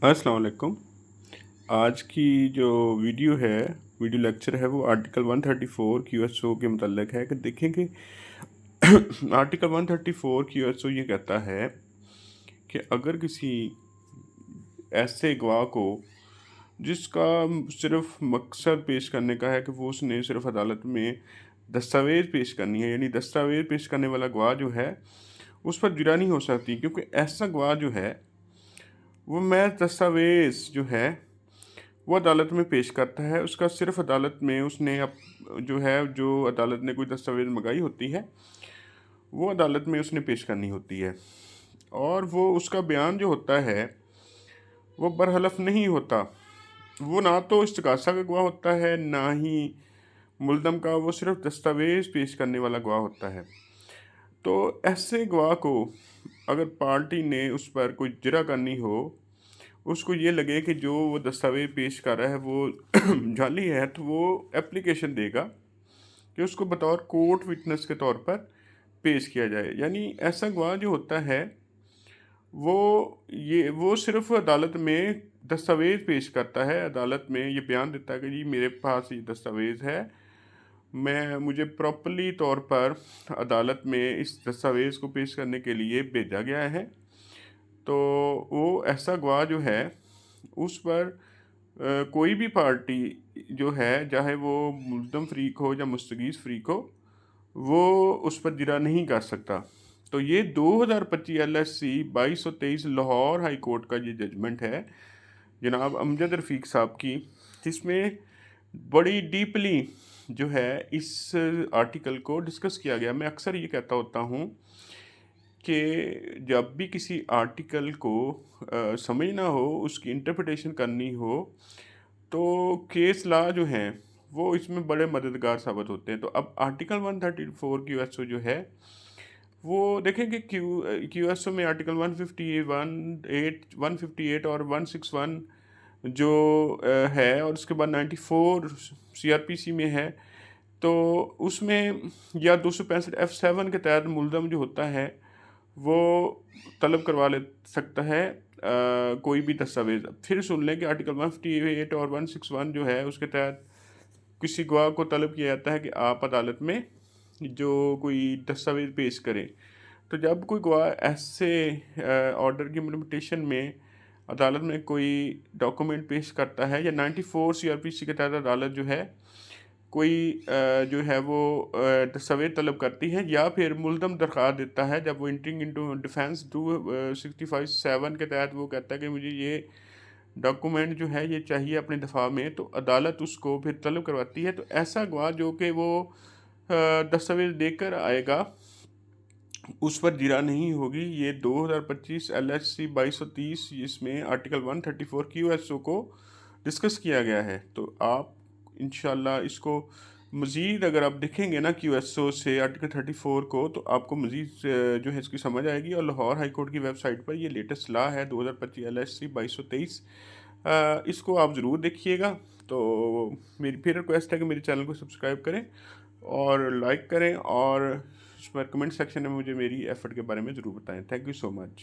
अस्सलाम वालेकुम। आज की जो वीडियो लेक्चर है वो आर्टिकल 134 क्यूएसओ के मुतल्लिक है कि देखें कि आर्टिकल 134 क्यूएसओ ये कहता है कि अगर किसी ऐसे गवाह को जिसका सिर्फ मकसद पेश करने का है कि वो उसने सिर्फ अदालत में दस्तावेज़ पेश करनी है, यानी दस्तावेज़ पेश करने वाला गवाह जो है उस पर जुर्माना नहीं हो सकती, क्योंकि ऐसा गवाह जो है वो महज दस्तावेज़ जो है वो अदालत में पेश करता है। उसका सिर्फ अदालत में उसने जो अदालत ने कोई दस्तावेज़ मंगाई होती है वो अदालत में उसने पेश करनी होती है, और वो उसका बयान जो होता है वो बरहलफ नहीं होता। वो ना तो इस्तगासा का गवाह होता है, ना ही मुल्ज़म का, वो सिर्फ दस्तावेज़ पेश करने वाला गवाह होता है। तो ऐसे गवाह को अगर पार्टी ने उस पर कोई जरा करनी हो, उसको ये लगे कि जो वो दस्तावेज़ पेश कर रहा है वो जाली है, तो वो एप्लीकेशन देगा कि उसको बतौर कोर्ट विटनेस के तौर पर पेश किया जाए। यानी ऐसा गवाह जो होता है वो सिर्फ अदालत में दस्तावेज़ पेश करता है, अदालत में ये बयान देता है कि जी मेरे पास ये दस्तावेज़ है, मुझे प्रॉपर्ली तौर पर अदालत में इस दस्तावेज़ को पेश करने के लिए भेजा गया है। तो वो ऐसा गवाह जो है उस पर कोई भी पार्टी जो है, चाहे वो मुल्ज़म फ़रीक हो या मुस्तगीज़ फ़रीक हो, वो उस पर जिरह नहीं कर सकता। तो ये 2025 LSC 2223 लाहौर हाई कोर्ट का ये जजमेंट है जनाब अमजद रफ़ीक साहब की, जिसमें बड़ी डीपली जो है इस आर्टिकल को डिस्कस किया गया। मैं अक्सर ये कहता होता हूँ कि जब भी किसी आर्टिकल को समझना हो, उसकी इंटरप्रिटेशन करनी हो, तो केस लॉ जो हैं वो इसमें बड़े मददगार साबित होते हैं। तो अब आर्टिकल 134 क्यूएसओ जो है वो देखें कि क्यूएसओ में आर्टिकल 158 और 161 जो है, और उसके बाद 94 सीआरपीसी में है। तो उसमें या 265 F7 के तहत मुल्ज़म जो होता है वो तलब करवा ले सकता है कोई भी दस्तावेज़। फिर सुन लें कि आर्टिकल 158 और 161 जो है उसके तहत किसी गवाह को तलब किया जाता है कि आप अदालत में जो कोई दस्तावेज़ पेश करें। तो जब कोई गवाह ऐसे ऑर्डर की इम्प्लीमेंटेशन में अदालत में कोई डॉक्यूमेंट पेश करता है, या 94 सीआरपीसी के तहत अदालत जो है कोई जो है वो दस्तावेज़ तलब करती है, या फिर मुल्ज़म दरख्वास्त देता है, जब वो एंटरिंग इनटू डिफेंस 265(7) के तहत वो कहता है कि मुझे ये डॉक्यूमेंट जो है ये चाहिए अपने दफ़ा में, तो अदालत उसको फिर तलब करवाती है। तो ऐसा गवाह जो कि वो दस्तावेज़ देकर आएगा उस पर जिरह नहीं होगी। ये 2025 LSC 2230 इसमें आर्टिकल 134 क्यूएसओ को डिस्कस किया गया है। तो आप इंशाल्लाह इसको मज़ीद अगर आप देखेंगे ना क्यूएसओ से आर्टिकल 34 को, तो आपको मज़ीद जो है इसकी समझ आएगी। और लाहौर हाई कोर्ट की वेबसाइट पर ये लेटेस्ट लॉ है 2025 LSC 2223, इसको आप ज़रूर देखिएगा। तो मेरी फिर रिक्वेस्ट है कि मेरे चैनल को सब्सक्राइब करें और लाइक करें, और इस पर कमेंट सेक्शन में मुझे मेरी एफ़र्ट के बारे में ज़रूर बताएं। Thank you so much.